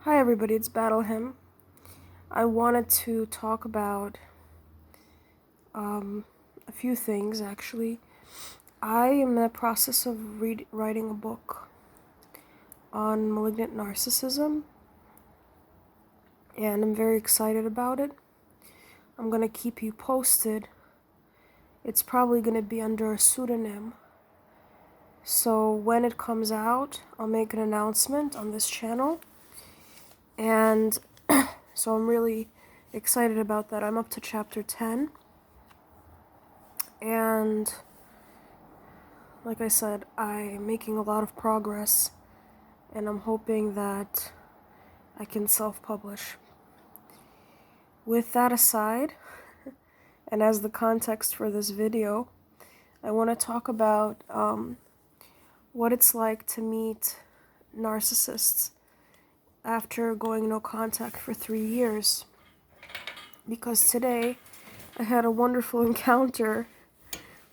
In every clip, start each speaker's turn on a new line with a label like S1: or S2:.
S1: Hi everybody, it's Battle Him. I wanted to talk about a few things actually. I am in the process of writing a book on malignant narcissism, and I'm very excited about it. I'm going to keep you posted. It's probably going to be under a pseudonym. So when it comes out, I'll make an announcement on this channel. And so I'm really excited about that. I'm up to chapter 10. And like I said, I'm making a lot of progress, and I'm hoping that I can self-publish. With that aside, and as the context for this video, I want to talk about what it's like to meet narcissists after going no contact for 3 years. Because today, I had a wonderful encounter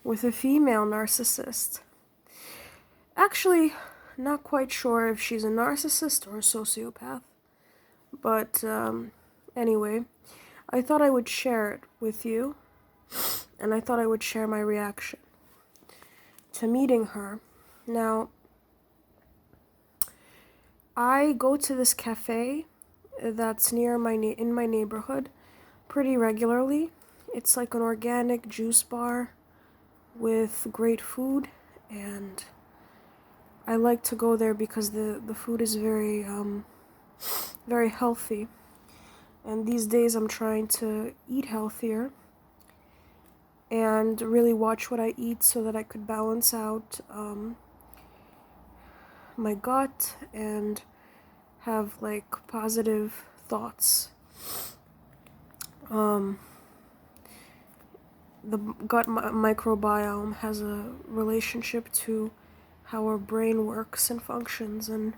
S1: with a female narcissist. Actually, not quite sure if she's a narcissist or a sociopath, but anyway, I thought I would share it with you, and I thought I would share my reaction to meeting her. Now, I go to this cafe that's near in my neighborhood pretty regularly. It's like an organic juice bar with great food, and I like to go there because the food is very very healthy. And these days I'm trying to eat healthier and really watch what I eat so that I could balance out my gut and have like positive thoughts. The gut microbiome has a relationship to how our brain works and functions, and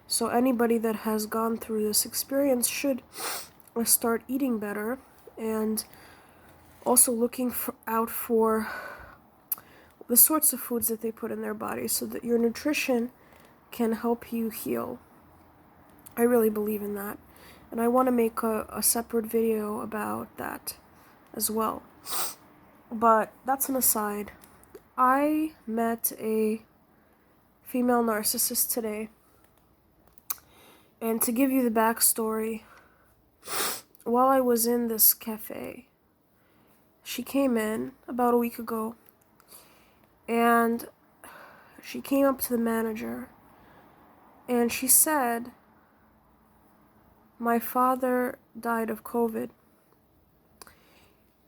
S1: so anybody that has gone through this experience should start eating better and also looking out for the sorts of foods that they put in their body so that your nutrition can help you heal. I really believe in that, and I want to make a separate video about that as well. But that's an aside. I met a female narcissist today, and to give you the backstory, while I was in this cafe, she came in about a week ago, and she came up to the manager, and she said, "My father died of COVID."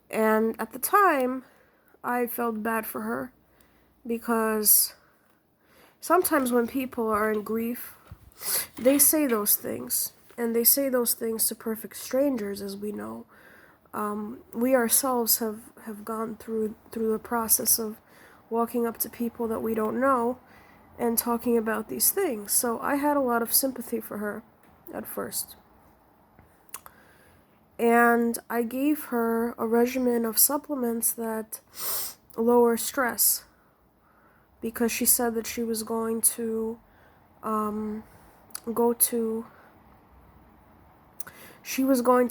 S1: And at the time, I felt bad for her, because sometimes when people are in grief, they say those things, and they say those things to perfect strangers, as we know. We ourselves have gone through the process of walking up to people that we don't know and talking about these things. So I had a lot of sympathy for her at first. And I gave her a regimen of supplements that lower stress, because she said that she was going to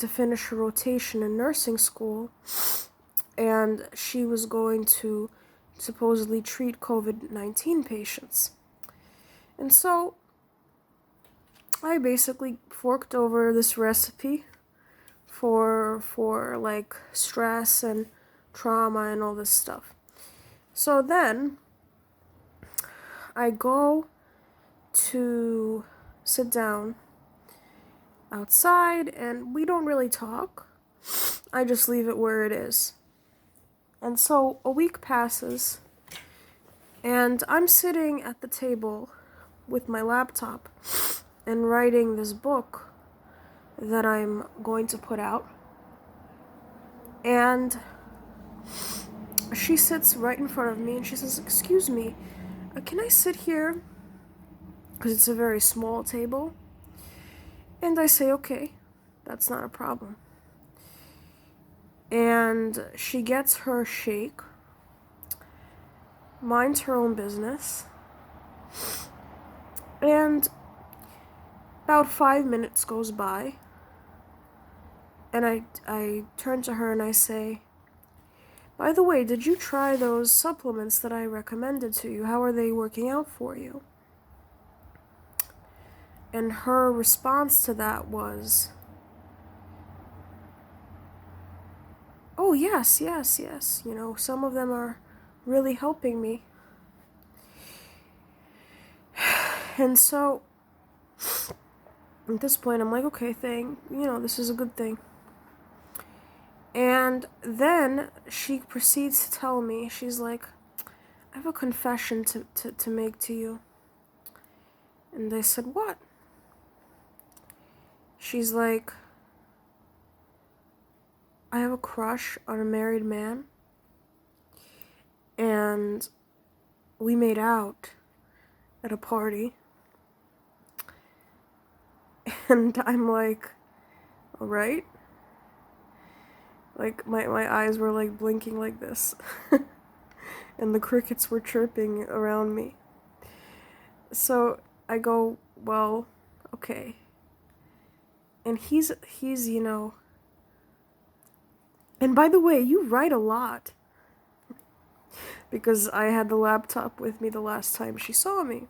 S1: finish her rotation in nursing school, and she was going to supposedly treat COVID-19 patients. And so I basically forked over this recipe for like stress and trauma and all this stuff. So then I go to sit down outside, and we don't really talk. I just leave it where it is. And so a week passes, and I'm sitting at the table with my laptop and writing this book that I'm going to put out. And she sits right in front of me, and she says, "Excuse me, can I sit here?" Because it's a very small table. And I say, "Okay, that's not a problem." And she gets her shake, minds her own business, and About 5 minutes goes by, and I turn to her and I say, by the way, did you try those supplements that I recommended to you? How are they working out for you? And her response to that was, oh, yes. Some of them are really helping me. And so, at this point, I'm like, okay, this is a good thing. And then she proceeds to tell me, she's like, I have a confession to make to you. And I said, what? She's like, I have a crush on a married man, and we made out at a party. And I'm like, all right. Like, my eyes were like blinking like this. And the crickets were chirping around me. So I go, well, okay. And he's, and by the way, you write a lot. Because I had the laptop with me the last time she saw me.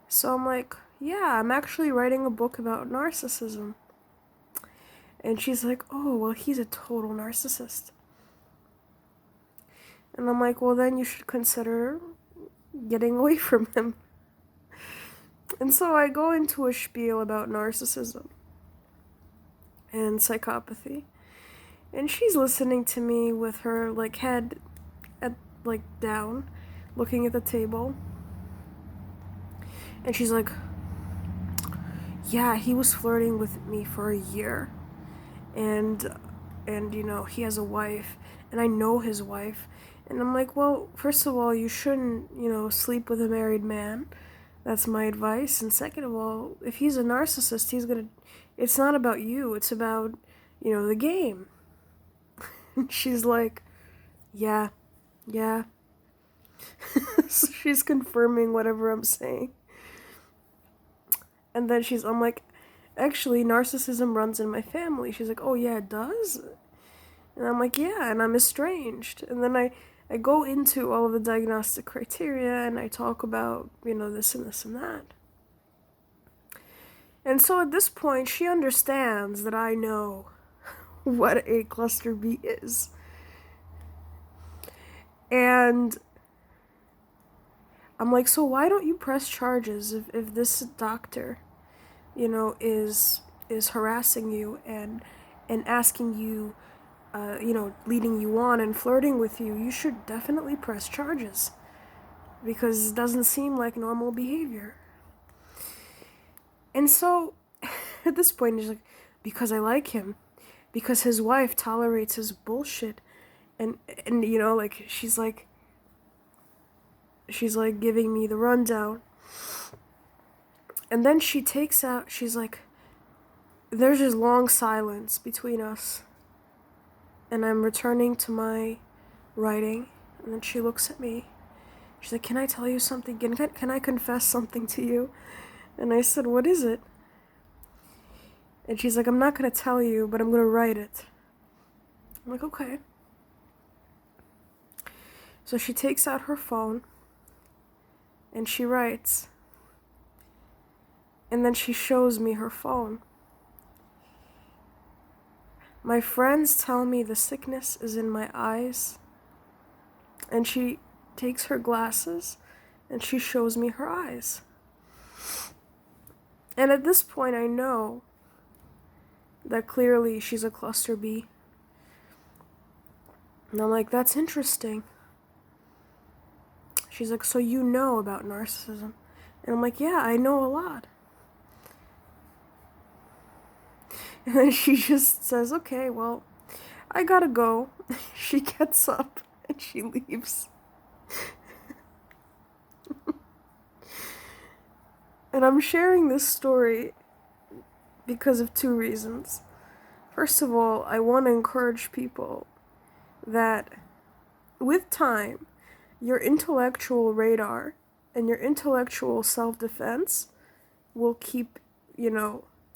S1: So I'm like, yeah, I'm actually writing a book about narcissism. And she's like, oh, well, he's a total narcissist. And I'm like, well, then you should consider getting away from him. And so I go into a spiel about narcissism and psychopathy. And she's listening to me with her head down, looking at the table. And she's like, yeah, he was flirting with me for a year. And he has a wife, and I know his wife. And I'm like, well, first of all, you shouldn't, sleep with a married man. That's my advice. And second of all, if he's a narcissist, it's not about you, it's about, the game. And she's like, yeah. So she's confirming whatever I'm saying. And then I'm like, actually, narcissism runs in my family. She's like, oh yeah, it does? And I'm like, yeah, and I'm estranged. And then I go into all of the diagnostic criteria, and I talk about, this and this and that. And so at this point, she understands that I know what a cluster B is. And I'm like, so why don't you press charges if this doctor, is harassing you and asking you, leading you on and flirting with you? You should definitely press charges, because it doesn't seem like normal behavior. And so at this point, she's like, because I like him, because his wife tolerates his bullshit. And she's like giving me the rundown. And then she takes out, she's like, there's this long silence between us. And I'm returning to my writing. And then she looks at me. She's like, can I tell you something? Can I confess something to you? And I said, what is it? And she's like, I'm not going to tell you, but I'm going to write it. I'm like, okay. So she takes out her phone. And she writes. And then she shows me her phone. My friends tell me the sickness is in my eyes. And she takes her glasses and she shows me her eyes. And at this point, I know that clearly she's a cluster B. And I'm like, that's interesting. She's like, so you know about narcissism? And I'm like, yeah, I know a lot. And then she just says, okay, well, I gotta go. She gets up and she leaves. And I'm sharing this story because of two reasons. First of all, I want to encourage people that with time, your intellectual radar and your intellectual self-defense will keep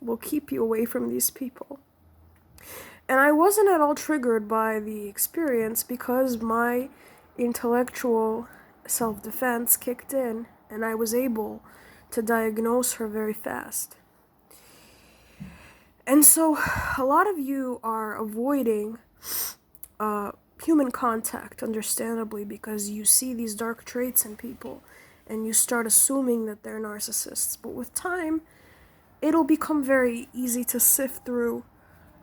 S1: will keep you away from these people. And I wasn't at all triggered by the experience because my intellectual self-defense kicked in and I was able to diagnose her very fast. And so a lot of you are avoiding human contact, understandably, because you see these dark traits in people and you start assuming that they're narcissists. But with time, it'll become very easy to sift through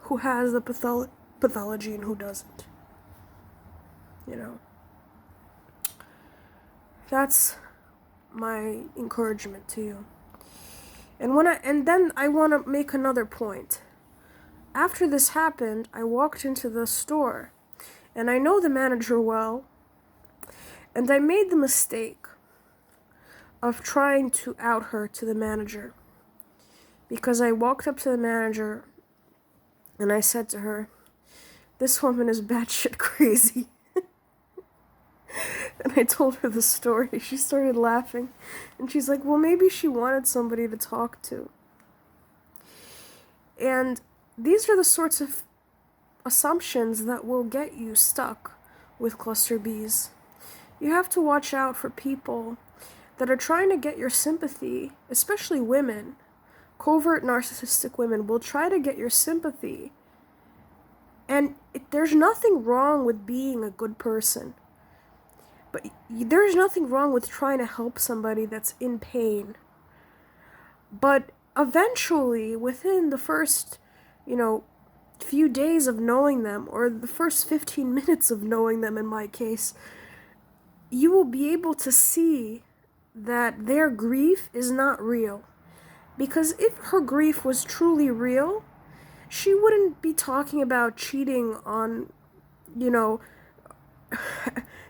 S1: who has the pathology and who doesn't. That's my encouragement to you. And then I want to make another point. After this happened, I walked into the store, and I know the manager well, and I made the mistake of trying to out her to the manager. Because I walked up to the manager, and I said to her, "This woman is batshit crazy." And I told her the story. She started laughing. And she's like, well, maybe she wanted somebody to talk to. And these are the sorts of assumptions that will get you stuck with cluster Bs. You have to watch out for people that are trying to get your sympathy, especially women. Covert narcissistic women will try to get your sympathy. And there's nothing wrong with being a good person. But there's nothing wrong with trying to help somebody that's in pain. But eventually, within the first, few days of knowing them, or the first 15 minutes of knowing them in my case, you will be able to see that their grief is not real. Because if her grief was truly real, she wouldn't be talking about cheating on,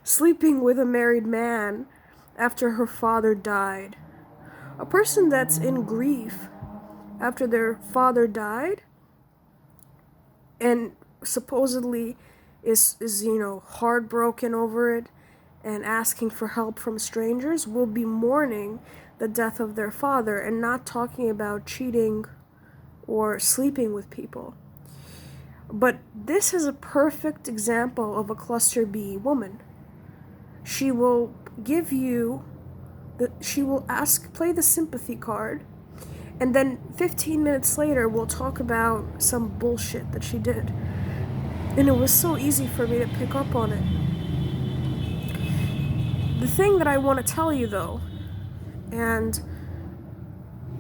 S1: sleeping with a married man after her father died. A person that's in grief after their father died and supposedly is heartbroken over it and asking for help from strangers will be mourning the death of their father and not talking about cheating or sleeping with people. But this is a perfect example of a cluster B woman. She will give you she will play the sympathy card, and then 15 minutes later we'll talk about some bullshit that she did. And it was so easy for me to pick up on it. The thing that I want to tell you though, and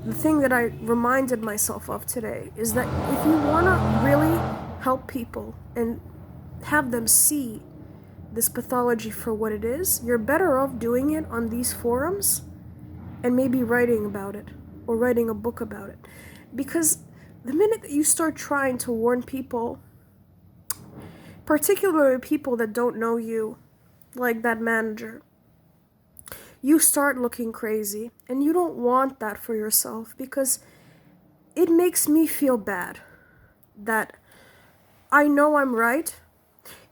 S1: the thing that I reminded myself of today, is that if you want to really help people and have them see this pathology for what it is, you're better off doing it on these forums and maybe writing about it or writing a book about it. Because the minute that you start trying to warn people, particularly people that don't know you, like that manager, you start looking crazy, and you don't want that for yourself, because it makes me feel bad that I know I'm right.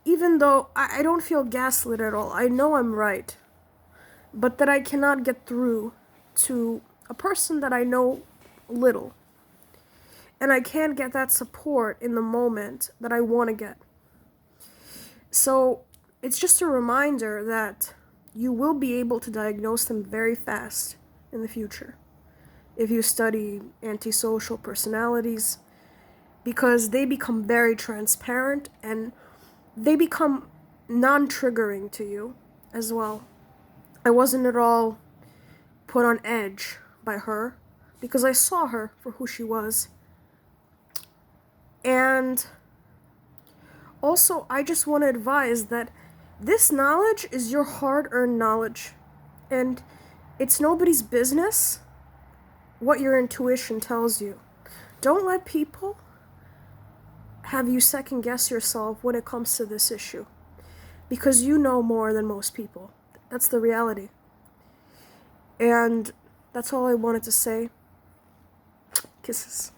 S1: Even though I don't feel gaslit at all, I know I'm right, but that I cannot get through to a person that I know little, and I can't get that support in the moment that I want to get. So it's just a reminder that you will be able to diagnose them very fast in the future if you study antisocial personalities, because they become very transparent and they become non-triggering to you as well. I wasn't at all put on edge by her because I saw her for who she was. And also, I just want to advise that this knowledge is your hard-earned knowledge, and it's nobody's business what your intuition tells you. Don't let people have you second-guess yourself when it comes to this issue, because you know more than most people. That's the reality. And that's all I wanted to say. Kisses.